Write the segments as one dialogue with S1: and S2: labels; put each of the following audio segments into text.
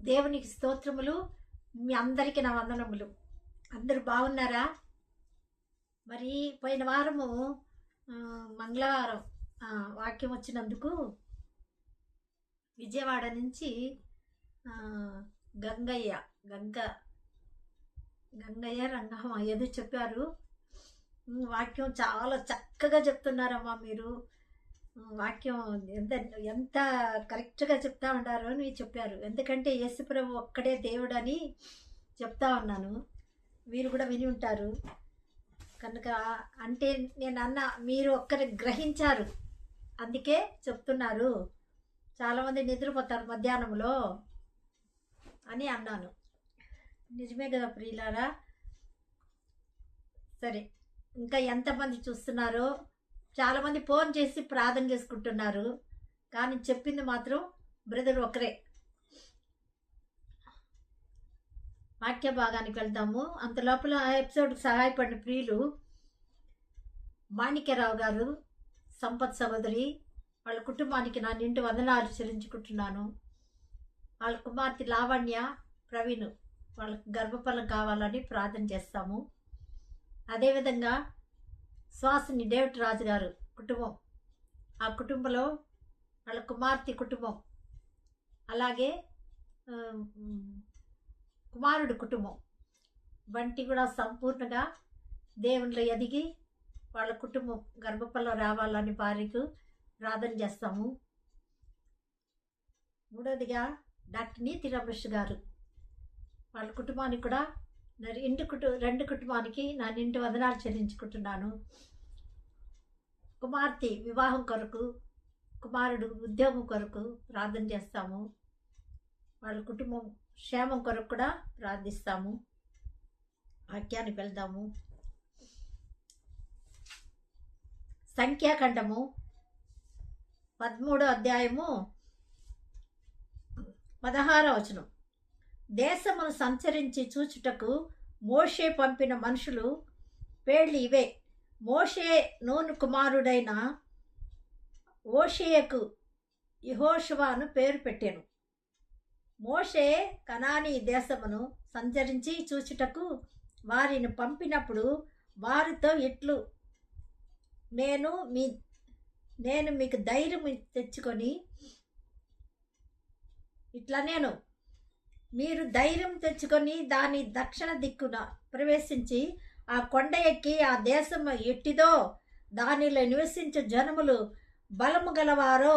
S1: దేవునికి స్తోత్రములు. మీ అందరికీ నా వందనములు. అందరూ బాగున్నారా? మరి పోయిన వారము మంగళవారం వాక్యం వచ్చినందుకు విజయవాడ నుంచి గంగయ్య రంగమ్మ ఏదో చెప్పారు. వాక్యం చాలా చక్కగా చెప్తున్నారమ్మా మీరు. వాక్యం ఎంత ఎంత కరెక్ట్గా చెప్తా ఉంటారో అని చెప్పారు. ఎందుకంటే యేసుప్రభు ఒక్కడే దేవుడు అని చెప్తా ఉన్నాను. మీరు కూడా విని ఉంటారు కనుక. అంటే నేను మీరు ఒక్కరి గ్రహించారు, అందుకే చెప్తున్నారు. చాలామంది నిద్రపోతారు మధ్యాహ్నంలో అని అన్నాను. నిజమే కదా ప్రియులారా? సరే, ఇంకా ఎంతమంది చూస్తున్నారో. చాలామంది ఫోన్ చేసి ప్రార్థన చేసుకుంటున్నారు, కానీ చెప్పింది మాత్రం బ్రదర్ ఒకరే. వాక్య భాగానికి వెళ్తాము. అంత లోపల ఎపిసోడ్కి సహాయపడిన ప్రియులు మాణిక్యరావు గారు, సంపత్ సహోదరి, వాళ్ళ కుటుంబానికి నా నిండు వందనాలు చెల్లించుకుంటున్నాను. వాళ్ళ కుమార్తె లావణ్య, ప్రవీణ్, వాళ్ళకి గర్భఫలం కావాలని ప్రార్థన చేస్తాము. అదేవిధంగా శ్వాసని డేవిడ్ రాజు గారు కుటుంబం, ఆ కుటుంబంలో వాళ్ళ కుమార్తె కుటుంబం, అలాగే కుమారుడు కుటుంబం వంటి కూడా సంపూర్ణంగా దేవునిలో ఎదిగి వాళ్ళ కుటుంబం గర్భఫలం రావాలని భార్యకు ప్రార్థన చేస్తాము. మూడవదిగా డాక్టర్ నీతి రమేష్ గారు, వాళ్ళ కుటుంబానికి కూడా రెండు కుటుంబానికి నా నిండు వందనాలు చెల్లించుకుంటున్నాను. కుమార్తె వివాహం కొరకు, కుమారుడు ఉద్యోగం కొరకు ప్రార్థన చేస్తాము. వాళ్ళ కుటుంబం క్షేమం కొరకు కూడా ప్రార్థిస్తాము. వాక్యానికి వెళ్దాము. సంఖ్యాఖండము 13వ అధ్యాయము 16వ వచనం. దేశమును సంచరించి చూచుటకు మోషే పంపిన మనుషులు పేర్లు ఇవే. మోషే నూను కుమారుడైన ఓషేయకు యెహోషువను పేరు పెట్టాను. మోషే కనానీ దేశమును సంచరించి చూచుటకు వారిని పంపినప్పుడు వారితో ఇట్లు, నేను మీకు ధైర్యం తెచ్చుకొని మీరు ధైర్యం తెచ్చుకొని దాని దక్షిణ దిక్కున ప్రవేశించి ఆ కొండ ఎక్కి ఆ దేశము ఎట్టిదో దానిలో నివసించే జనములు బలము గలవారో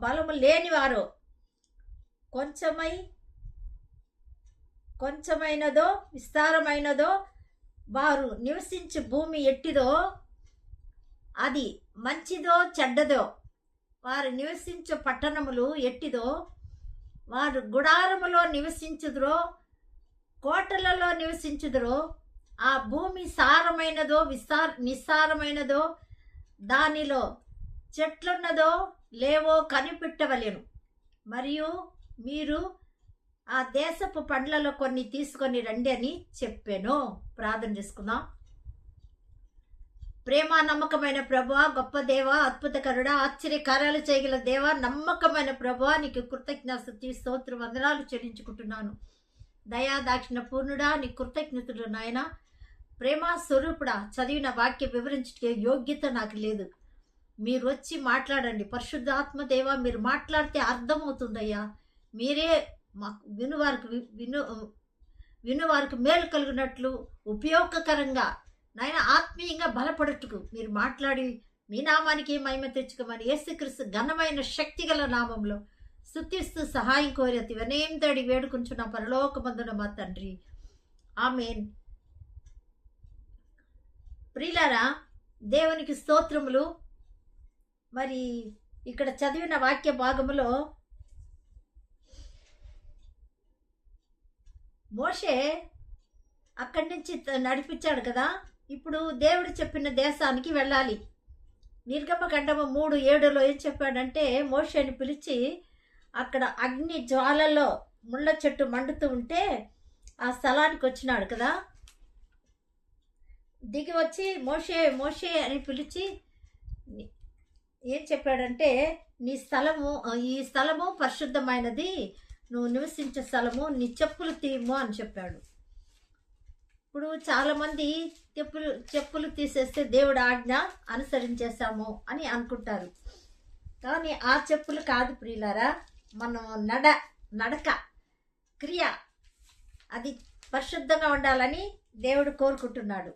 S1: బలము లేనివారో, కొంచెమైనదో విస్తారమైనదో వారు నివసించే భూమి ఎట్టిదో, అది మంచిదో చెడ్డదో, వారు నివసించే పట్టణములు ఎట్టిదో, వారు గుడారములో నివసించుదురో కోటలలో నివసించుదురో, ఆ భూమి సారమైనదో నిస్సారమైనదో, దానిలో చెట్లున్నదో లేవో కనిపెట్టవలెను. మరియు మీరు ఆ దేశపు పండ్లలో కొన్ని తీసుకొని రండి అని చెప్పాను. ప్రార్థన చేసుకుందాం. ప్రేమ నమ్మకమైన ప్రభువా, గొప్ప దేవ, అద్భుతకరుడా, ఆశ్చర్యకార్యాలు చేయగల దేవ, నమ్మకమైన ప్రభువా, నీకు కృతజ్ఞత స్తోత్ర వందనాలు చెల్లించుకుంటున్నాను. దయా దాక్షిణ పూర్ణుడా, నీ కృతజ్ఞతలు నాయన. ప్రేమ స్వరూపుడా, చదివిన వాక్యం వివరించే యోగ్యత నాకు లేదు. మీరు వచ్చి మాట్లాడండి. పరిశుద్ధాత్మ దేవ, మీరు మాట్లాడితే అర్థమవుతుందయ్యా. మీరే మాకు వినువారికి మేలు కలిగినట్లు ఉపయోగకరంగా నాయన ఆత్మీయంగా బలపడట్టుకు మీరు మాట్లాడి మీ నామానికి మహిమ తెచ్చుకోమని యేసుక్రీస్తు ఘనమైన శక్తిగల నామంలో స్తుతిస్తూ సహాయం కోరేది వినయం తోడి వేడుకుంటున్న పరలోకమందున మా తండ్రి, ఆమేన్. ప్రియులారా, దేవునికి స్తోత్రములు. మరి ఇక్కడ చదివిన వాక్య భాగములో మోషే అక్కడి నుంచి నడిపించాడు కదా. ఇప్పుడు దేవుడు చెప్పిన దేశానికి వెళ్ళాలి. నిర్గమకాండము 3:7 ఏం చెప్పాడంటే, మోషేని పిలిచి అక్కడ అగ్ని జ్వాలలో ముళ్ళ చెట్టు మండుతూ ఉంటే ఆ స్థలానికి వచ్చినాడు కదా. దిగి వచ్చి మోషే మోషే అని పిలిచి ఏం చెప్పాడంటే ఈ స్థలము పరిశుద్ధమైనది, నువ్వు నివసించే స్థలము, నీ చెప్పులు తీయము అని చెప్పాడు. ఇప్పుడు చాలామంది చెప్పులు తీసేస్తే దేవుడు ఆజ్ఞ అనుసరించేసాము అని అనుకుంటారు. కానీ ఆ చెప్పులు కాదు ప్రియులారా, మనం నడక క్రియ అది పరిశుద్ధంగా ఉండాలని దేవుడు కోరుకుంటున్నాడు.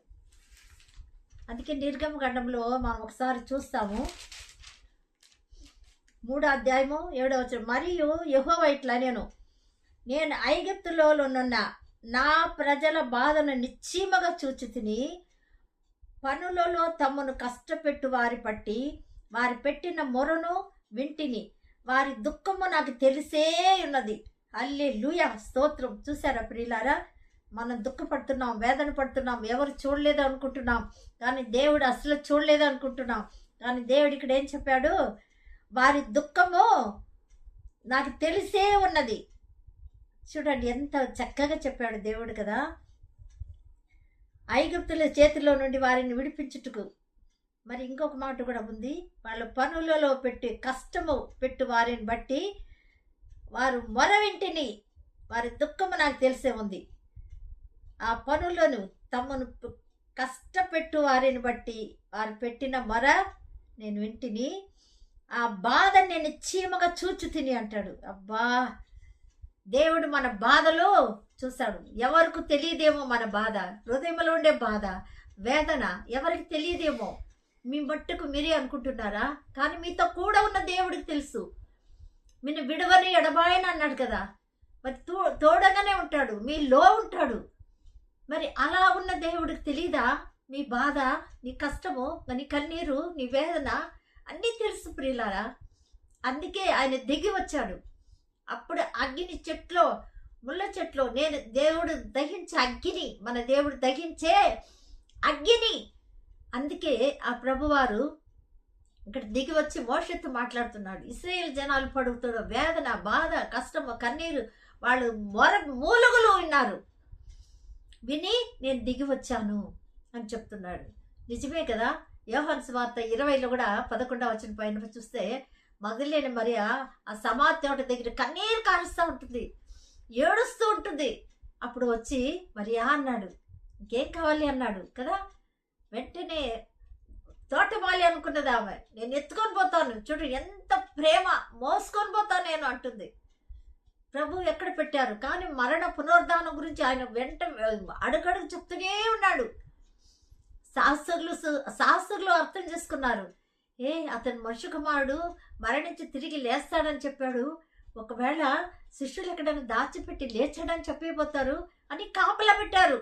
S1: అందుకే నిర్గమకాండంలో మనం ఒకసారి చూస్తాము, 3వ అధ్యాయము 7వ వచనం. మరియు యెహోవా ఇట్లా నేను ఐగుప్తులోనున్న నా ప్రజల బాధను నిశ్చయముగా చూచితిని, పనులలో తమను కష్టపెట్టు వారి పట్టి వారి పెట్టిన మొరను వింటిని, వారి దుఃఖము నాకు తెలిసే ఉన్నది. హల్లెలూయా, స్తోత్రం. చూసారా ప్రియులారా, మనం దుఃఖపడుతున్నాం, వేదన పడుతున్నాం, ఎవరు చూడలేదు అనుకుంటున్నాం, కానీ దేవుడు అసలు చూడలేదు అనుకుంటున్నాం. కానీ దేవుడు ఇక్కడ ఏం చెప్పాడు? వారి దుఃఖము నాకు తెలిసే ఉన్నది. చూడండి ఎంత చక్కగా చెప్పాడు దేవుడు కదా. ఐగుప్తుల చేతిలో నుండి వారిని విడిపించుటకు. మరి ఇంకొక మాట కూడా ఉంది, వాళ్ళ పనులలో కష్టము పెట్టు వారిని బట్టి వారు మొర వింటిని, వారి దుఃఖము నాకు తెలిసే ఉంది. ఆ పనులను తమను కష్టపెట్టు వారిని బట్టి వారు పెట్టిన మొర నేను వింటిని, ఆ బాధ నేను చీమగా చూచుతిని అంటాడు. అబ్బా, దేవుడు మన బాధలో చూశాడు. ఎవరికి తెలియదేమో మన బాధ, హృదయంలో ఉండే బాధ, వేదన ఎవరికి తెలియదేమో. మీ మట్టుకు మీరే అనుకుంటున్నారా? కానీ మీతో కూడా ఉన్న దేవుడికి తెలుసు. మీరు విడవని ఎడబాయని అన్నాడు కదా, మరి తోడగానే ఉంటాడు, మీలో ఉంటాడు. మరి అలా ఉన్న దేవుడికి తెలీదా మీ బాధ, నీ కష్టము, నీ కన్నీరు, నీ వేదన అన్నీ తెలుసు ప్రియులారా. అందుకే ఆయన దిగి వచ్చాడు. అప్పుడు అగ్ని చెట్లో, ముళ్ళ చెట్లో దేవుడు దహించే అగ్గిని, మన దేవుడు దహించే అగ్గిని. అందుకే ఆ ప్రభువారు ఇక్కడ దిగి వచ్చి మోషతో మాట్లాడుతున్నాడు. ఇశ్రాయేలు జనాలు పడుతున్న వేదన, బాధ, కష్టము, కన్నీరు, వాళ్ళు మూలుగులు విన్నారు. విని నేను దిగి వచ్చాను అని చెప్తున్నాడు. నిజమే కదా. యోహాను సువార్త 20లో కూడా 11వ వచనం పైన చూస్తే, మగధలేని మరియా ఆ సమాధి తోట దగ్గర కన్నీరు కారుస్తూ ఉంటుంది, ఏడుస్తూ ఉంటుంది. అప్పుడు వచ్చి మరియా అన్నాడు, ఇంకేం కావాలి అన్నాడు కదా. వెంటనే తోటమాలి అనుకున్నది ఆమె, నేను ఎత్తుకొని పోతాను, చూడు ఎంత ప్రేమ, మోసుకొని పోతాను నేను అంటుంది. ప్రభు ఎక్కడ పెట్టారు? కానీ మరణ పునరుద్ధానం గురించి ఆయన వెంట అడుగడుగు చెప్తూనే ఉన్నాడు. శాస్త్రులు అర్థం చేసుకున్నారు, అతను మనుష్య కుమారుడు మరణించి తిరిగి లేస్తాడని చెప్పాడు, ఒకవేళ శిష్యులు ఎక్కడైనా దాచిపెట్టి లేచాడని చెప్పిపోతారు అని కాపలా పెట్టారు.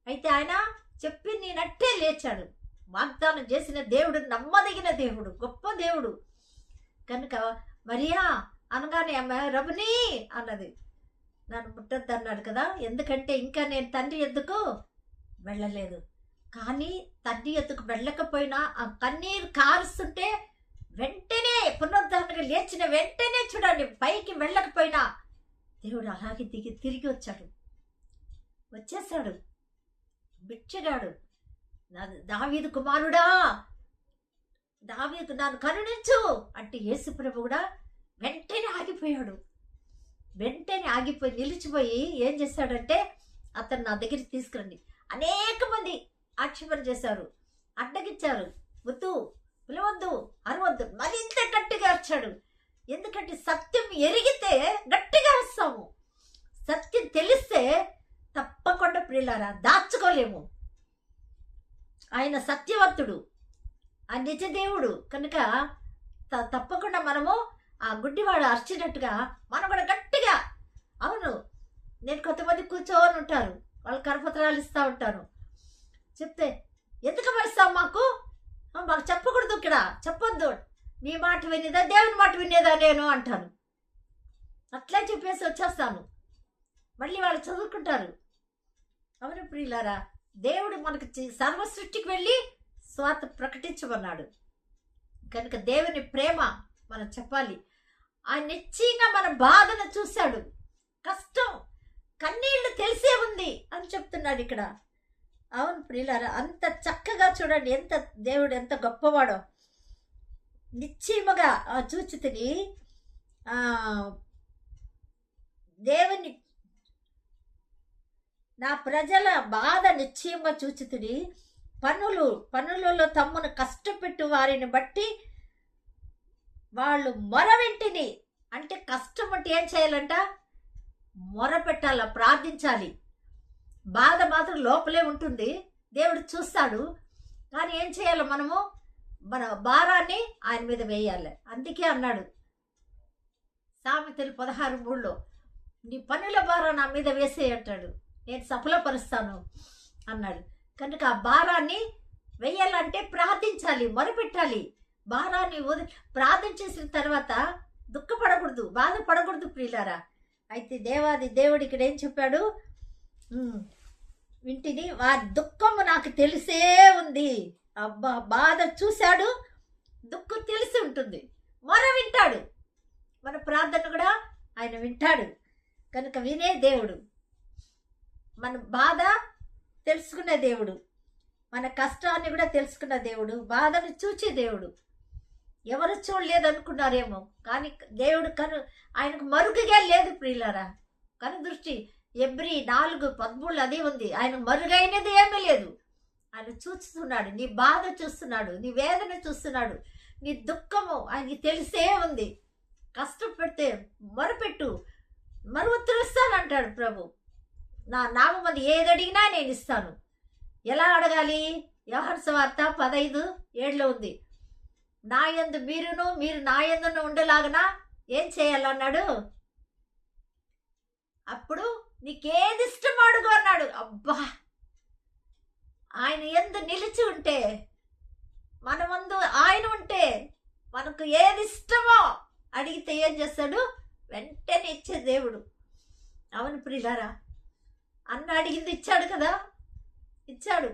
S1: అయితే ఆయన చెప్పి నేనట్టే లేచాడు. వాగ్దానం చేసిన దేవుడు నమ్మదగిన దేవుడు, గొప్ప దేవుడు. కనుక మరియా అనగానే ఆమె రబుని అన్నది. నన్ను ముట్టద్దు అన్నాడు కదా, ఎందుకంటే ఇంకా నేను తండ్రి ఎద్దుకు వెళ్ళలేదు. కానీ తండ్రి ఎద్దుకు వెళ్ళకపోయినా ఆ కన్నీరు కారుస్తుంటే వెంటనే పునరుద్ధరణగా లేచిన వెంటనే చూడండి, పైకి వెళ్ళకపోయినా దేవుడు అలాగే తిరిగి వచ్చేసాడు. బిచ్చగాడు, దావీదు కుమారుడా, దావీదు నన్ను కరుణించు అంటే యేసు ప్రభు కూడా వెంటనే ఆగిపోయాడు. వెంటనే ఆగిపోయి నిలిచిపోయి ఏం చేశాడంటే, అతను నా దగ్గరికి తీసుకురండి. అనేక మంది ఆక్షేపణ చేశారు, అడ్డగించారు, వద్దు, పిలవద్దు, అరవద్దు, మరింత గట్టిగా అరిచాడు. ఎందుకంటే సత్యం ఎరిగితే గట్టిగా అరుస్తాము, సత్యం తెలిస్తే తప్పకుండా ప్రియులారా దాచుకోలేము. ఆయన సత్యవంతుడు, ఆ నిజదేవుడు కనుక తప్పకుండా మనము ఆ గుడ్డివాడు అరిచినట్టుగా మనం కూడా గట్టిగా. అవును, నేను కొంతమంది కూర్చోని ఉంటారు, వాళ్ళు కరపత్రాలు ఇస్తూ ఉంటారు. చెప్తే ఎందుకు ఇస్తావు, మాకు చెప్పకూడదు, ఇక్కడ చెప్పొద్దు, నీ మాట వినేదా దేవుని మాట వినేదా నేను అంటాను. అట్లా చెప్పేసి వచ్చేస్తాను. మళ్ళీ వాళ్ళు చదువుకుంటారు. అవును ప్రియులారా, దేవుడు మనకు సర్వ సృష్టికి వెళ్ళి స్వార్థ ప్రకటించమన్నాడు. కనుక దేవుని ప్రేమ మనం చెప్పాలి. ఆయన నిశ్చయంగా మన బాధను చూశాడు, కష్టం కన్నీళ్లు తెలిసే ఉంది అని చెప్తున్నాడు ఇక్కడ. అవును ప్రియులారా, అంత చక్కగా చూడండి, ఎంత దేవుడు ఎంత గొప్పవాడో. నిశ్చయముగా చూచితిని, దేవుని నా ప్రజల బాధ నిశ్చయంగా చూచితిని. పనులలో తమ్మును కష్టపెట్టు వారిని బట్టి వాళ్ళు మొరవెంటిని. అంటే కష్టం అంటే ఏం చేయాలంట? మొరపెట్టాల, ప్రార్థించాలి. బాధ మాత్రం లోపలే ఉంటుంది, దేవుడు చూస్తాడు. కానీ ఏం చేయాలి? మనము మన భారాన్ని ఆయన మీద వేయాలి. అందుకే అన్నాడు సామెతలు 16:3, నీ పనుల భారం నా మీద వేసే అంటాడు, నేను సఫలపరుస్తాను అన్నాడు. కనుక ఆ భారాన్ని వేయాలంటే ప్రార్థించాలి, మొరపెట్టాలి. భారాన్ని ప్రార్థన చేసిన తర్వాత దుఃఖపడకూడదు, బాధపడకూడదు ప్రియులారా. అయితే దేవుడు ఇక్కడ ఏం చెప్పాడు? వింటిని, వారి దుఃఖము నాకు తెలిసే ఉంది. అబ్బా, బాధ చూశాడు, దుఃఖం తెలిసి ఉంటుంది. మొర వింటాడు, మన ప్రార్థన కూడా ఆయన వింటాడు. కనుక వినే దేవుడు, మన బాధ తెలుసుకునే దేవుడు, మన కష్టాన్ని కూడా తెలుసుకున్న దేవుడు, బాధను చూచే దేవుడు. ఎవరు చూడలేదు అనుకున్నారేమో, కానీ దేవుడు ఆయనకు మరుగుగా లేదు ప్రియులారా. దృష్టి ఎబ్రి 4:13 అదే ఉంది. ఆయన మరుగైనది ఏమీ లేదు. ఆయన చూస్తున్నాడు, నీ బాధ చూస్తున్నాడు, నీ వేదన చూస్తున్నాడు, నీ దుఃఖము ఆయనకి తెలిసే ఉంది. కష్టపెడితే మొరపెట్టు, ఉత్తరిస్తానంటాడు ప్రభు. నా నామమందు ఏది అడిగినా నేను ఇస్తాను. ఎలా అడగాలి? యోహాను సువార్త 15:7 ఉంది. నా యందు మీరు నా యందును ఉండేలాగనా ఏం చేయాలన్నాడు? అప్పుడు నీకేది ఇష్టం అడుగు అన్నాడు. అబ్బా, ఆయన యందు నిలిచి ఉంటే, మన ముందు ఆయన ఉంటే, మనకు ఏది ఇష్టమో అడిగితే ఏం చేస్తాడు? వెంటనే ఇచ్చే దేవుడు. అవును ప్రియులారా, అన్న అడిగింది ఇచ్చాడు కదా, ఇచ్చాడు.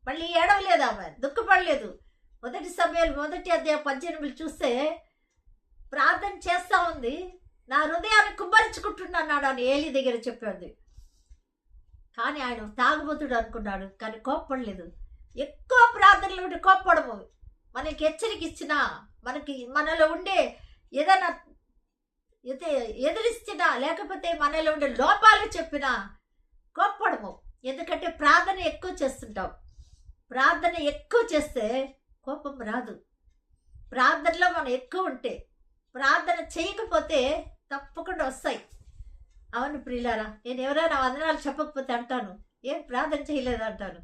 S1: మళ్ళీ ఏడవలేదు, ఆమె దుఃఖపడలేదు. 1 సమూయేలు 1:18 చూస్తే ప్రార్థన చేస్తా ఉంది. నా హృదయాన్ని కుమ్మరించుకుంటున్నాడు అని ఏలి దగ్గర చెప్పాడు. కానీ ఆయన తాగుబోతుడు అనుకున్నాడు, కానీ కోప్పడలేదు. ఎక్కువ ప్రార్థనలు ఉంటే కోప్పడము. మనకి హెచ్చరిక ఇచ్చినా, మనలో ఉండే ఏదైనా ఎదిరిచ్చినా, లేకపోతే మనలో ఉండే లోపాలు చెప్పినా కోప్పడము. ఎందుకంటే ప్రార్థన ఎక్కువ చేస్తుంటాం. ప్రార్థన ఎక్కువ చేస్తే కోపం రాదు. ప్రార్థనలో మనం ఎక్కువ ఉంటే, ప్రార్థన చేయకపోతే తప్పకుండా వస్తాయి. అవును ప్రియులారా, నేను ఎవరైనా వందనాలు చెప్పకపోతే అంటాను, ఏం ప్రార్థన చేయలేదు అంటాను.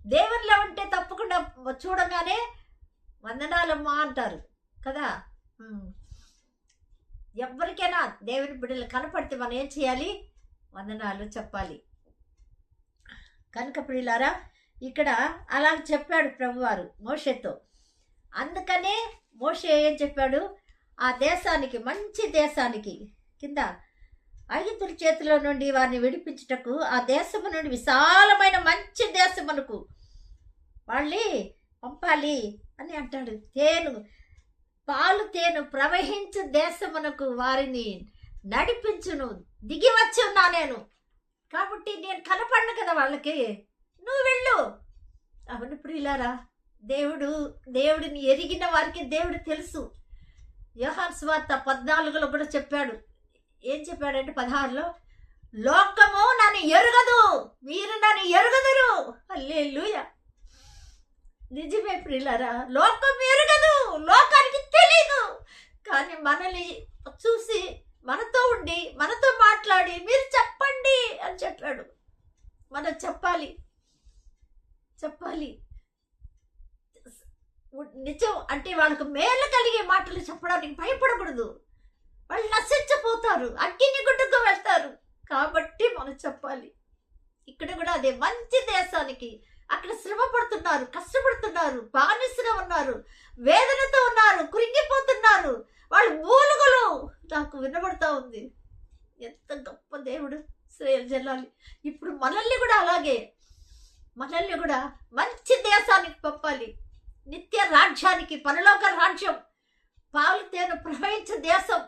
S1: దేవునిలో ఉంటే తప్పకుండా చూడగానే వందనాలమ్మా అంటారు కదా. ఎవరికైనా దేవుని బిడ్డలు కనపడితే మనం ఏం చేయాలి? వందనాలు చెప్పాలి. కనుక ప్రియులారా, ఇక్కడ అలా చెప్పాడు ప్రభువారు మోషేతో. అందుకనే మోషే ఏం చెప్పాడు? ఆ దేశానికి, మంచి దేశానికి, కింద ఐగుప్తుల చేతిలో నుండి వారిని విడిపించుటకు, ఆ దేశము నుండి విశాలమైన మంచి దేశమునకు వాళ్ళని పంపాలి అని అంటాడు. పాలు తేను ప్రవహించు దేశమునకు వారిని నడిపించును, దిగి వచ్చి ఉన్నా నేను. కాబట్టి నేను కనపడను కదా వాళ్ళకి, నువ్వు వెళ్ళు. అవును ప్రియులారా, దేవుడిని ఎరిగిన వారికి దేవుడు తెలుసు. యోహాను సువార్త 14లో కూడా చెప్పాడు. ఏం చెప్పాడంటే 16లో, లోకము నన్ను ఎరుగదు, మీరు నన్ను ఎరుగదురు. హల్లెలూయా. నిజమే ప్రియులారా, లోకం ఎరుగదు, లోకానికి తెలీదు. కానీ మనల్ని చూసి, మనతో ఉండి, మనతో మాట్లాడి, మీరు చెప్పండి అని చెప్పాడు. మనం చెప్పాలి. నిజం అంటే వాళ్ళకు మేలు కలిగే మాటలు చెప్పడానికి భయపడకూడదు. వాళ్ళు నశించిపోతారు, అగ్ని గుడ్డుకు వెళ్తారు. కాబట్టి మనం చెప్పాలి. ఇక్కడ కూడా అదే, మంచి దేశానికి. అక్కడ శ్రమ పడుతున్నారు, కష్టపడుతున్నారు, బానిసగా ఉన్నారు, వేదనతో ఉన్నారు, కురింగిపోతున్నారు. వాళ్ళు మూలుగులు నాకు వినబడతా ఉంది. ఎంత గొప్ప దేవుడు శ్రేయలు జల్లాలి. ఇప్పుడు మనల్ని కూడా అలాగే, మనల్ని కూడా మంచి దేశానికి పంపాలి. నిత్య రాజ్యానికి, పరలోక రాజ్యం, పాలు తేను ప్రవహించే దేశం.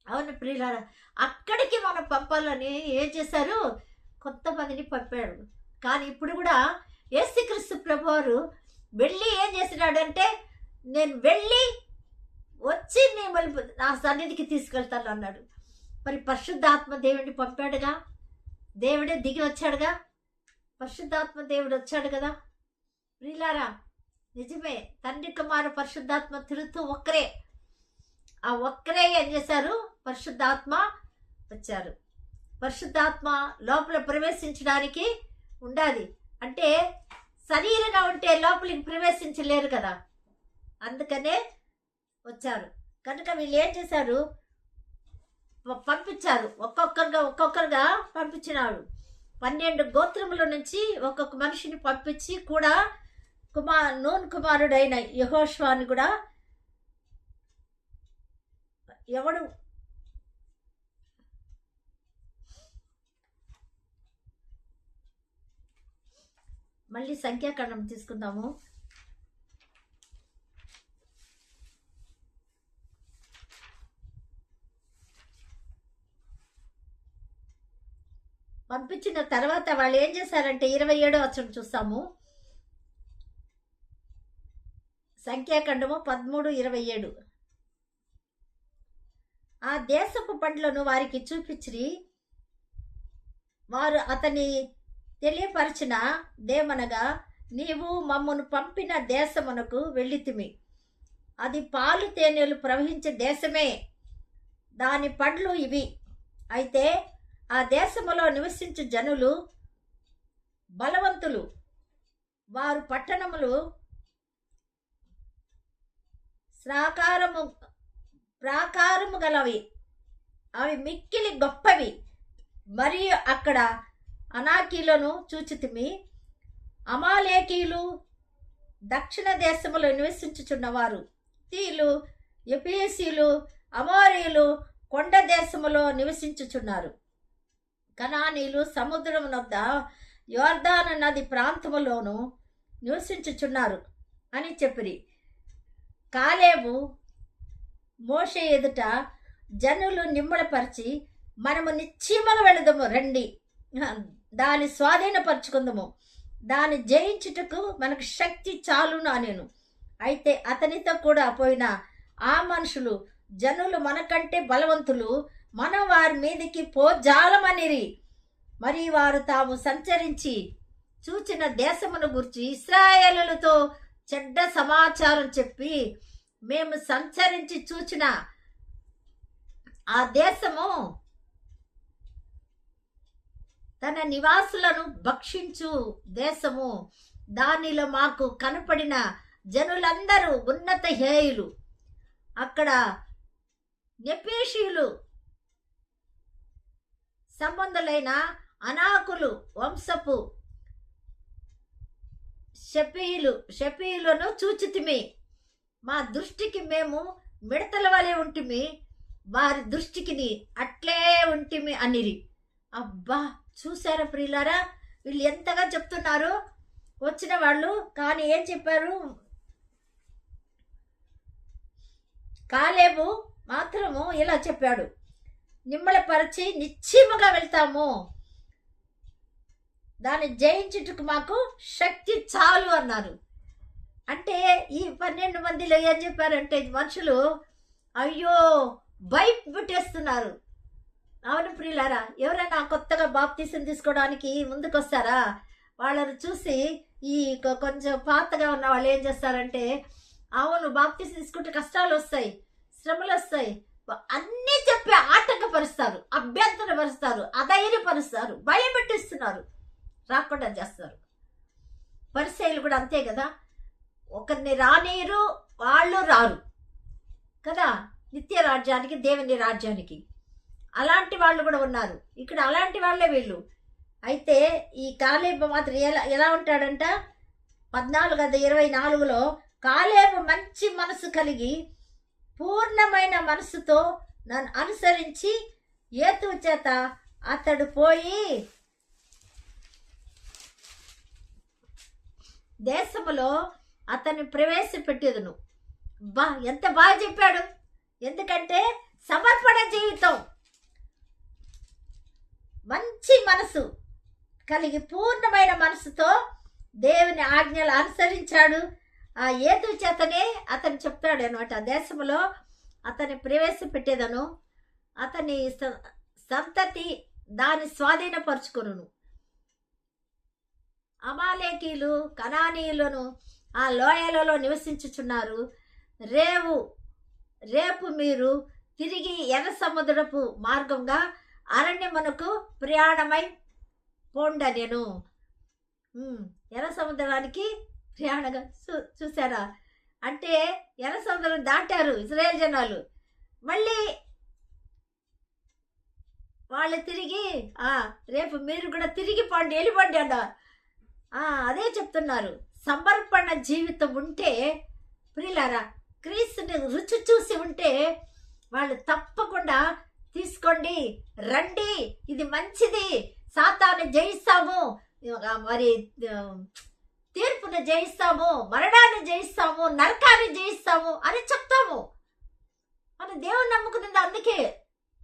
S1: అవును ప్రియులారా, అక్కడికి మనం పంపాలని ఏం చేశారు? కొంతమందిని పంపాడు. కానీ ఇప్పుడు కూడా యేసుక్రీస్తు ప్రభువారు వెళ్ళి ఏం చేసినాడంటే, నేను వెళ్ళి వచ్చి మిమ్మల్ని నా సన్నిధికి తీసుకెళ్తాను అన్నాడు. మరి పరిశుద్ధాత్మ దేవుడిని పంపాడుగా, దేవుడే దిగి వచ్చాడుగా, పరిశుద్ధాత్మ దేవుడు వచ్చాడు కదా ప్రియులారా. నిజమే, తండ్రి కుమార పరిశుద్ధాత్మ తిరుగుతూ ఒక్కరే, ఆ ఒక్కరే ఏం చేశారు, పరిశుద్ధాత్మ వచ్చారు. పరిశుద్ధాత్మ లోపల ప్రవేశించడానికి ఉండాలి అంటే శరీరంగా ఉంటే లోపలికి ప్రవేశించలేరు కదా, అందుకనే వచ్చారు. కనుక వీళ్ళు ఏం చేశారు, పంపించారు, ఒక్కొక్కరుగా పంపించినాడు. 12 గోత్రముల నుంచి ఒక్కొక్క మనిషిని పంపించి కూడా నూన్ కుమారుడైన యెహోషువని కూడా ఎవడు మళ్ళీ సంఖ్యాకాండం తీసుకుందాము. పంపించిన తర్వాత వాళ్ళు ఏం చేశారంటే 27వ వచనం చూస్తాము. సంఖ్యాకాండము 13:27. ఆ దేశపు పండ్లను వారికి చూపించి వారు అతని తెలియపరిచిన దేమనగా, నీవు మమ్మను పంపిన దేశమునకు వెళ్ళితిమి, అది పాలు తేనెలు ప్రవహించే దేశమే, దాని పండ్లు ఇవి. అయితే ఆ దేశములో నివసించు జనులు బలవంతులు, వారు పట్టణములు ప్రాకారము గలవి, అవి మిక్కిలి గొప్పవి. మరియు అక్కడ అనాకీలను చూచితిమి, అమాలేకీలు దక్షిణ దేశములో నివసించుచున్నవారు, తీలు, ఎపియసీలు, అమోరీలు కొండ దేశములో నివసించుచున్నారు, కనానీలు సముద్రం వద్ద యోర్దాను నది ప్రాంతములోను నివసించుచున్నారు అని చెప్పిరి. కాలేబు మోషే ఎదుట జనులు నిమ్మడపరిచి, మనము నిశ్చయముగా వెళదము, రండి, దాన్ని స్వాధీనపరుచుకుందాము, దాన్ని జయించుటకు మనకు శక్తి చాలును అనేను. అయితే అతనితో కూడా పోయిన ఆ మనుషులు, జనులు మనకంటే బలవంతులు, మనం వారి మీదకి పోజాలమనిరి. మరి వారు తాము సంచరించి చూచిన దేశమును గురించి ఇశ్రాయేలులతో చెడ్డ సమాచారం చెప్పి, మేము సంచరించి చూచిన ఆ దేశము తన నివాసులను భక్షించు దేశము, దానిలో మాకు కనపడిన జనులందరూ ఉన్నత హేయులు, అక్కడ నెపేషీయులు సంబంధులైన అనాకులు వంశపు షపీయులను చూచితిమి, మా దృష్టికి మేము మిడతల వలె ఉంటిమి, వారి దృష్టికి అట్లే ఉంటిమి అనిరి. అబ్బా, చూసారా ప్రియులారా, వీళ్ళు ఎంతగా చెప్తున్నారు వచ్చిన వాళ్ళు. కానీ ఏం చెప్పారు, కాలేబు మాత్రము ఇలా చెప్పాడు, నిమ్మలపరిచి నిశ్చయముగా వెళ్తాము, దాన్ని జయించుటకు మాకు శక్తి చాలు అన్నారు. అంటే ఈ 12 మందిలో ఏం చెప్పారంటే మనుషులు అయ్యో భయపెట్టేస్తున్నారు. అవును ప్రియులారా, ఎవరైనా కొత్తగా బాప్తీసం తీసుకోవడానికి ముందుకు వస్తారా, వాళ్ళని చూసి ఈ కొంచెం పాతగా ఉన్న వాళ్ళు ఏం చేస్తారంటే, అవును బాప్తీసం తీసుకుంటే కష్టాలు వస్తాయి, శ్రమలు వస్తాయి, అన్నీ చెప్పి ఆటంకపరుస్తారు, అభ్యంతరపరుస్తారు, అధైర్యపరుస్తారు, భయపెట్టిస్తున్నారు, రాకుండా చేస్తారు. పరిసయ్యులు కూడా అంతే కదా, ఒకరిని రానీరు, వాళ్ళు రారు కదా నిత్య రాజ్యానికి, దేవుని రాజ్యానికి. అలాంటి వాళ్ళు కూడా ఉన్నారు ఇక్కడ, అలాంటి వాళ్ళే వీళ్ళు. అయితే ఈ కాలేబు మాత్రం ఎలా ఉంటాడంట, 14:24లో కాలేబు మంచి మనసు కలిగి పూర్ణమైన మనసుతో నన్ను అనుసరించి ఏతు చేత అతడు పోయి దేశములో అతన్ని ప్రవేశపెట్టేదును. ఎంత బాగా చెప్పాడు, ఎందుకంటే సమర్పణ జీవితం, మంచి మనసు కలిగి పూర్ణమైన మనసుతో దేవుని ఆజ్ఞలు అనుసరించాడు. ఆ ఏదు చేతనే అతను చెప్తాడు అనమాట, దేశంలో అతన్ని ప్రవేశపెట్టేదను, అతని సంతతి దాన్ని స్వాధీనపరుచుకొనును. అమాలేకీలు కనానీయులను ఆ లోయలలో నివసించుచున్నారు. రేపు మీరు తిరిగి ఎర్ర సముద్రపు మార్గంగా అరణ్యమునకు ప్రయాణమై పోండనెను. ఎర్ర సముద్రానికి ప్రయాణంగా చూసారా, అంటే ఎర్ర సముద్రం దాటారు ఇశ్రాయేల్ జనాలు. మళ్ళీ వాళ్ళు తిరిగి రేపు మీరు కూడా తిరిగి పండి వెళ్ళిపండి అన్న అదే చెప్తున్నారు. సమర్పణ జీవితం ఉంటే ప్రియులారా, క్రీస్తుని రుచి చూసి ఉంటే వాళ్ళు తప్పకుండా తీసుకోండి, రండి, ఇది మంచిది, సాతాను జయిస్తాము, మరి తీర్పును జయిస్తాము, మరణాన్ని జయిస్తాము, నరకాన్ని జయిస్తాము అని చెప్తాము. మన దేవుని నమ్ముకున్నది అందుకే,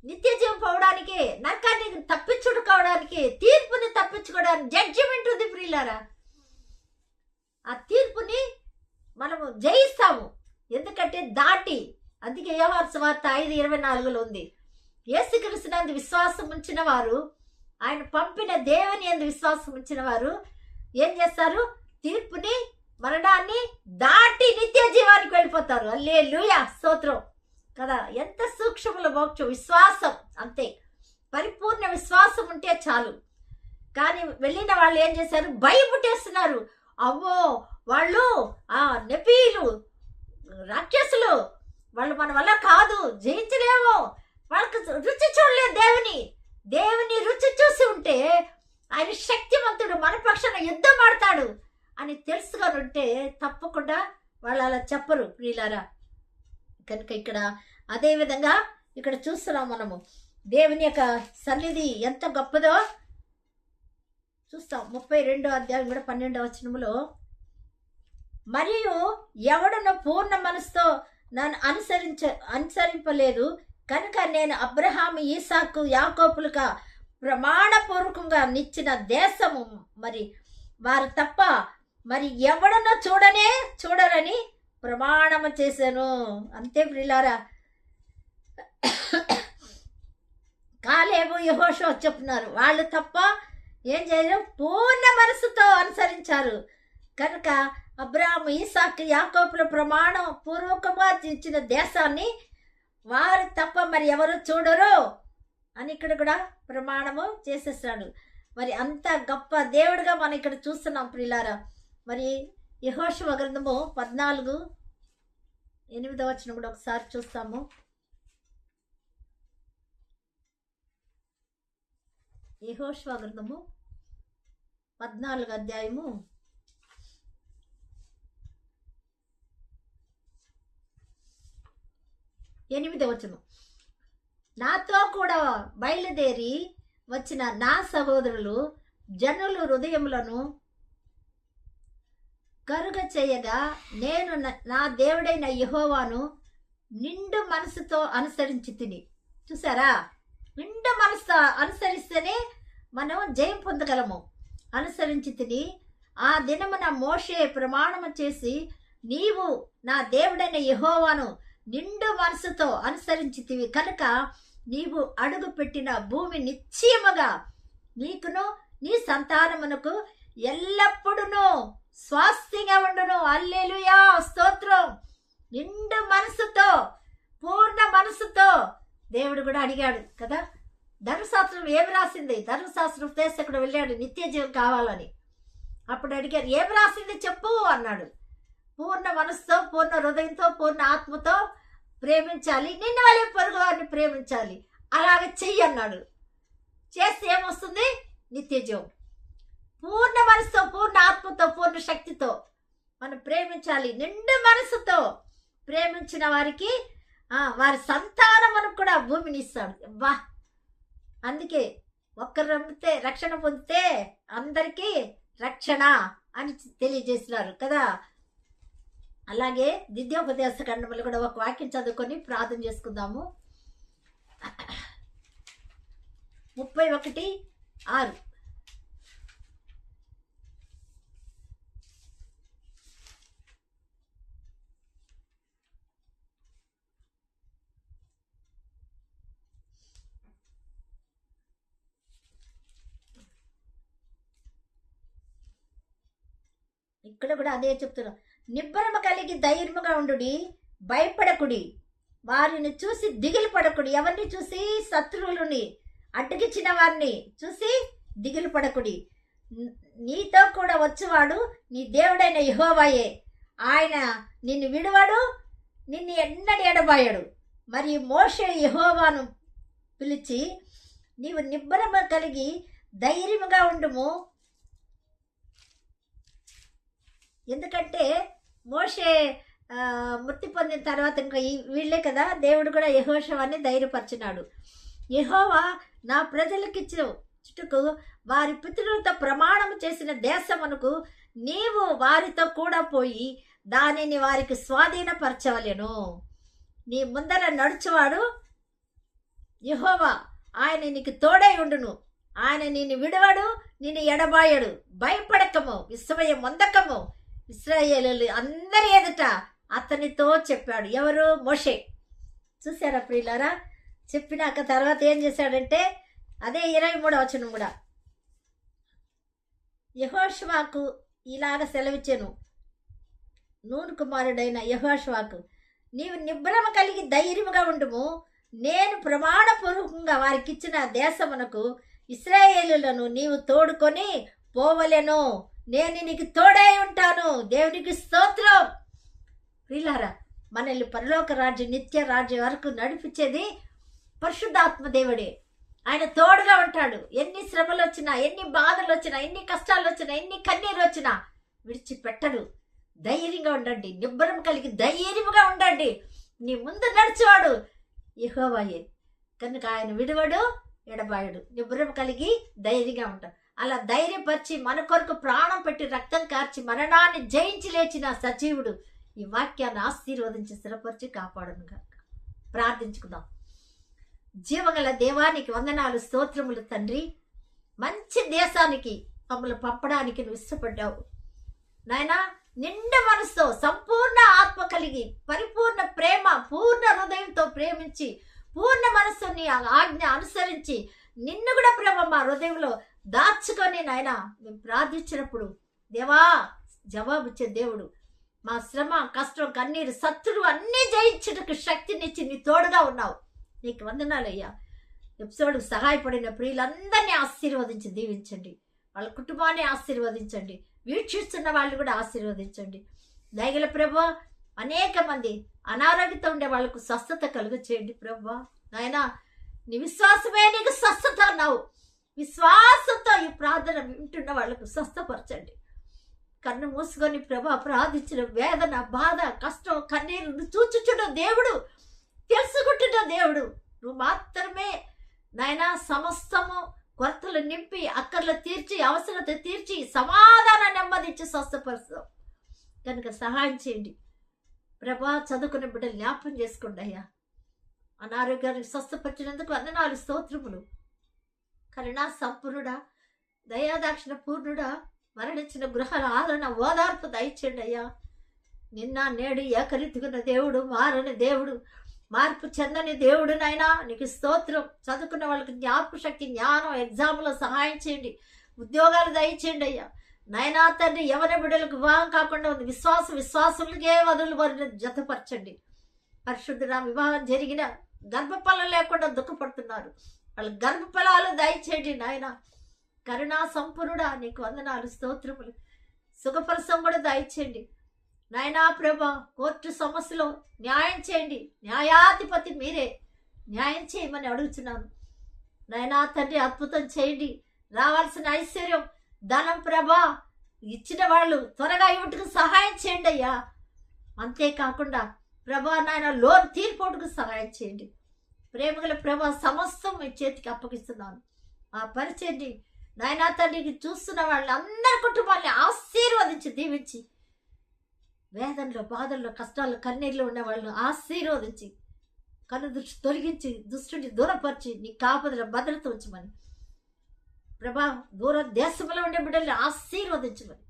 S1: నిత్య జీవం పోవడానికి, నరకాన్ని తప్పించుకోవడానికి, తీర్పుని తప్పించుకోవడానికి. జడ్జిమెంట్ ఉంది ప్రియులారా, ఆ తీర్పుని మనము జయిస్తాము. ఎందుకంటే దాటి, అందుకే యోహాను సువార్త 5:24 ఉంది, యేసుక్రీస్తునందు విశ్వాసం ఉంచిన వారు, ఆయన పంపిన దేవుని యందు విశ్వాసం ఉంచిన వారు ఏం చేస్తారు? తీర్పుని మరణాన్ని దాటి నిత్య జీవానికి వెళ్ళిపోతారు. హల్లెలూయా, స్తోత్రం కదా. ఎంత సూక్ష్మల మోక్షం, విశ్వాసం అంతే, పరిపూర్ణ విశ్వాసం ఉంటే చాలు. కానీ వెళ్ళిన వాళ్ళు ఏం చేశారు? భయపుట్టేస్తున్నారు. అమ్మో, వాళ్ళు నెపీలు, రాక్షసులు, వాళ్ళు మన వల్ల కాదు, జయించలేము, వాళ్ళకి రుచి చూడలేదు దేవుని రుచి చూసి ఉంటే ఆయన శక్తివంతుడు, మన పక్షాన యుద్ధం ఆడతాడు అని తెలుసుకొని ఉంటే తప్పకుండా వాళ్ళు అలా చెప్పరు ప్రియులారా. కనుక ఇక్కడ అదే విధంగా ఇక్కడ చూస్తున్నాం మనము, దేవుని యొక్క సన్నిధి ఎంత గొప్పదో చూస్తాం. 32వ అధ్యాయం కూడా 12వ వచనములో, మరియు ఎవడును పూర్ణ మనసుతో నన్ను అనుసరింపలేదు కనుక నేను అబ్రహాము, ఈసాకు, యాకోబులుగా ప్రమాణపూర్వకంగా నిచ్చిన దేశము మరి వారు తప్ప మరి ఎవడనో చూడరని ప్రమాణము చేశాను. అంతే ప్రియులారా, కాలేబు, యెహోషువ చెప్తున్నారు, వాళ్ళు తప్ప ఏం చేయరు, పూర్ణ మనసుతో అనుసరించారు. కనుక అబ్రహాము, ఈసాకు, యాకోబుల ప్రమాణం పూర్వకంగా ఇచ్చిన దేశాన్ని వారు తప్ప మరి ఎవరు చూడరు అని ఇక్కడ కూడా ప్రమాణము చేసేస్తాడు. మరి అంత గొప్ప దేవుడిగా మనం ఇక్కడ చూస్తున్నాం ప్రియులారా. మరి యెహోషువ గ్రంథము 14:8 వచనం కూడా ఒకసారి చూస్తాము. యెహోషువ గ్రంథము 14వ అధ్యాయము 8వ వచనం, నాతో కూడా బయలుదేరి వచ్చిన నా సహోదరులు జనులు హృదయములను కరుగ చేయగా నేను నా దేవుడైన యెహోవాను నిండు మనసుతో అనుసరించి తిని. చూసారా, నిండు మనసుతో అనుసరిస్తేనే మనం జయం పొందగలము. అనుసరించి తిని ఆ దినమున మోషే ప్రమాణము చేసి, నీవు నా దేవుడైన యెహోవాను నిండు మనసుతో అనుసరించితివి కనుక నీవు అడుగు పెట్టిన భూమి నిశ్చయముగా నీకును నీ సంతానమునకు ఎల్లప్పుడూ స్వాస్థ్యంగా ఉండును. హల్లెలూయా, స్తోత్రం. నిండు మనసుతో, పూర్ణ మనసుతో దేవుడు కూడా అడిగాడు కదా. ధర్మశాస్త్రం ఏమి రాసింది? ధర్మశాస్త్రం ఉపదేశకుడు వెళ్ళాడు నిత్య జీవం కావాలని. అప్పుడు అడిగారు, ఏమి రాసింది చెప్పు అన్నాడు. పూర్ణ మనసుతో, పూర్ణ హృదయంతో, పూర్ణ ఆత్మతో ప్రేమించాలి, నిన్ను వాళ్ళ పొరుగు వారిని ప్రేమించాలి, అలాగే చెయ్యి అన్నాడు. చేస్తే ఏమొస్తుంది? నిత్య జీవం. పూర్ణ మనసుతో, పూర్ణ ఆత్మతో, పూర్ణ శక్తితో మనం ప్రేమించాలి. నిండు మనసుతో ప్రేమించిన వారికి వారి సంతానమును కూడా భూమిని ఇస్తాడు. వా, అందుకే ఒక్కరు నమ్మితే రక్షణ పొందితే అందరికీ రక్షణ అని తెలియజేస్తున్నారు కదా. అలాగే ద్వితీయోపదేశ ఖండములు కూడా ఒక వాక్యం చదువుకొని ప్రార్థన చేసుకుందాము. 31:6, ఇక్కడ కూడా అదే చెప్తున్నా. నిబ్బరము కలిగి ధైర్యముగా ఉండుడి, భయపడకుడి, వారిని చూసి దిగులు పడకుడి. ఎవరిని చూసి? శత్రువులని, అడ్డగించిన వారిని చూసి దిగులు పడకుడి. నీతో కూడా వచ్చేవాడు నీ దేవుడైన యెహోవాయే. ఆయన నిన్ను విడువాడు, నిన్ను ఎన్నడూ ఎడబాయడు. మరి మోషే యెహోవాను పిలిచి, నీవు నిబ్బరము కలిగి ధైర్యముగా ఉండుము. ఎందుకంటే మోషే మృతి పొందిన తర్వాత ఇంకా వీళ్ళే కదా, దేవుడు కూడా యెహోషువని ధైర్యపరిచినాడు. యెహోవా నా ప్రజలకిచ్చిన చుట్టూ వారి పితరులతో ప్రమాణం చేసిన దేశమునకు నీవు వారితో కూడా పోయి దానిని వారికి స్వాధీనపరచవలెను. నీ ముందర నడుచువాడు యెహోవా, ఆయన నీకు తోడై ఉండును. ఆయన నిన్ను విడవడు, నిన్ను ఎడబాయడు. భయపడకము, విస్మయం పొందకము. ఇశ్రాయేలు అందరి ఎదుట అతనితో చెప్పాడు. ఎవరు? మోషే. చూసారా ప్రియులారా? చెప్పినాక తర్వాత ఏం చేశాడంటే అదే 23వ వచనం కూడా, యెహోషువకు ఇలాగ సెలవిచ్చెను. నూను కుమారుడైన యెహోషువకు, నీవు నిబ్బరము కలిగి ధైర్యముగా ఉండుము. నేను ప్రమాణపూర్వకంగా వారికి ఇచ్చిన దేశమునకు ఇశ్రాయేలులను నీవు తోడుకొని పోవలెను. నేను నీకు తోడై ఉంటాను. దేవునికి స్తోత్రం. ప్రియులారా, మనల్ని పరలోక రాజ్యం, నిత్య రాజ్యం వరకు నడిపించేది పరిశుద్ధాత్మ దేవుడే. ఆయన తోడుగా ఉంటాడు. ఎన్ని శ్రమలు వచ్చినా, ఎన్ని బాధలు వచ్చినా, ఎన్ని కష్టాలు వచ్చినా, ఎన్ని కన్నీరు వచ్చినా విడిచిపెట్టడు. ధైర్యంగా ఉండండి, నిబ్బరం కలిగి ధైర్యంగా ఉండండి. నీ ముందు నడిచేవాడు యెహోవాయే కనుక ఆయన విడువడు, ఎడబాయడు. నిబ్బరం కలిగి ధైర్యంగా ఉంటాడు. అలా ధైర్యపరిచి మన కొరకు ప్రాణం పెట్టి రక్తం కార్చి మరణాన్ని జయించి లేచిన సజీవుడు ఈ వాక్యాన్ని ఆశీర్వదించి స్థిరపరిచి కాపాడును. ప్రార్థించుకుందాం. జీవగల దేవానికి వందనాలు, స్తోత్రములు తండ్రి. మంచి దేశానికి మమ్మల్ని పంపడానికి నువ్వు ఇష్టపడ్డావు నాయనా. నిండు మనసుతో, సంపూర్ణ ఆత్మ కలిగి, పరిపూర్ణ ప్రేమ, పూర్ణ హృదయంతో ప్రేమించి, పూర్ణ మనస్సుని ఆజ్ఞ అనుసరించి నిన్ను కూడా ప్రేమ మా హృదయంలో దాచుకొని నాయన మేము ప్రార్థించినప్పుడు దేవా జవాబిచ్చే దేవుడు. మా శ్రమ, కష్టం, కన్నీరు, శత్రువు అన్నీ జయించుటకు శక్తినిచ్చి నీ తోడుగా ఉన్నావు. నీకు వందనాలయ్యా. ఎపిసోడ్కు సహాయపడిన ప్రియులందరినీ ఆశీర్వదించి దీవించండి. వాళ్ళ కుటుంబాన్ని ఆశీర్వదించండి. వీక్షిస్తున్న వాళ్ళు కూడా ఆశీర్వదించండి. దయగల ప్రభువా, అనేక మంది అనారోగ్యంతో ఉండే వాళ్ళకు స్వస్థత కలుగు చేయండి ప్రభువా. నాయనా, నీ విశ్వాసమే నీకు స్వస్థత అన్నావు. విశ్వాసంతో ఈ ప్రార్థన వింటున్న వాళ్ళకు స్వస్థపరచండి. కన్ను మూసుకొని ప్రభా ప్రార్థించిన వేదన, బాధ, కష్టం, కన్నీరు చూచుచున్న దేవుడు, తెలుసుకుంటున్న దేవుడు నువ్వు మాత్రమే నాయనా. సమస్తము కొరతలు నింపి, అక్కర్లు తీర్చి, అవసరత తీర్చి, సమాధానం నెమ్మదించి స్వస్థపరుస్తావు కనుక సహాయం చేయండి ప్రభా. చదువుకున్న బిడ్డలు జ్ఞాపకం చేసుకోండి అయ్యా. అనారోగ్యానికి స్వస్థపరిచినందుకు వందనాలు, స్తోత్రములు. కరుణా సంపూర్ణుడా, దయాదాక్షిణ పూర్ణుడా, మరణించిన గృహాల ఆదరణ, ఓదార్పు దయచేయండి అయ్యా. నిన్న నేడు ఏకరీతికున్న దేవుడు, మారని దేవుడు, మార్పు చెందని దేవుడు నాయనా. నీకు స్తోత్రం. చదువుకున్న వాళ్ళకి జ్ఞాపక శక్తి, జ్ఞానం, ఎగ్జామ్లో సహాయం చేయండి. ఉద్యోగాలు దయచేయండి అయ్యా. నాయనా తండ్రి, యవన బిడ్డలకు వివాహం కాకుండా ఉంది విశ్వాసులకే వదులు వారిని జతపరచండి. పరిశుద్ధుడా, వివాహం జరిగిన గర్భఫలం లేకుండా దుఃఖపడుతున్నారు. వాళ్ళ గర్భఫలాలు దయచేయండి నాయన. కరుణా సంపూర్ణుడా, నీకు వందనాలు, స్తోత్రములు. సుఖపరసం కూడా దయచేయండి నాయనా ప్రభా. కోర్టు సమస్యలో న్యాయం చేయండి. న్యాయాధిపతి మీరే, న్యాయం చేయమని అడుగుతున్నాను నాయనా తండ్రి. అద్భుతం చేయండి. రావాల్సిన ఐశ్వర్యం, ధనం ప్రభా ఇచ్చిన వాళ్ళు త్వరగా ఇవ్వటకు సహాయం చేయండి అయ్యా. అంతేకాకుండా ప్రభా నాయన లోన్ తీర్పోటుకు సహాయం చేయండి. ప్రేమగల ప్రభా, సమస్తం మీ చేతికి అప్పగిస్తున్నాను. ఆ పరిచయండి నాయనా తండ్రికి. చూస్తున్న వాళ్ళందరి కుటుంబాన్ని ఆశీర్వదించి దీవించి, వేదనలో, బాధల్లో, కష్టాల్లో, కన్నీళ్ళు ఉన్న వాళ్ళను ఆశీర్వదించి, కన్ను దృష్టి తొలగించి, దుష్టుని దూరపరిచి, నీ కాపుదల భద్రత ఉంచమని ప్రభా. దూర దేశంలో ఉండే బిడ్డల్ని ఆశీర్వదించమని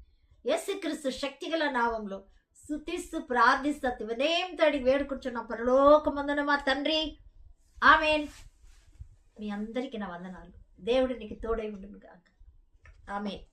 S1: యేసుక్రీస్తు శక్తిగల నామంలో స్తుతిస్తూ ప్రార్థిస్తూ వినయం తడి వేడుకుంటున్న పరలోకమందున మా తండ్రి, ఆమేన్. మీ అందరికీ నా వందనాలు. దేవుడు నీకు తోడై ఉండును గాక. ఆమేన్.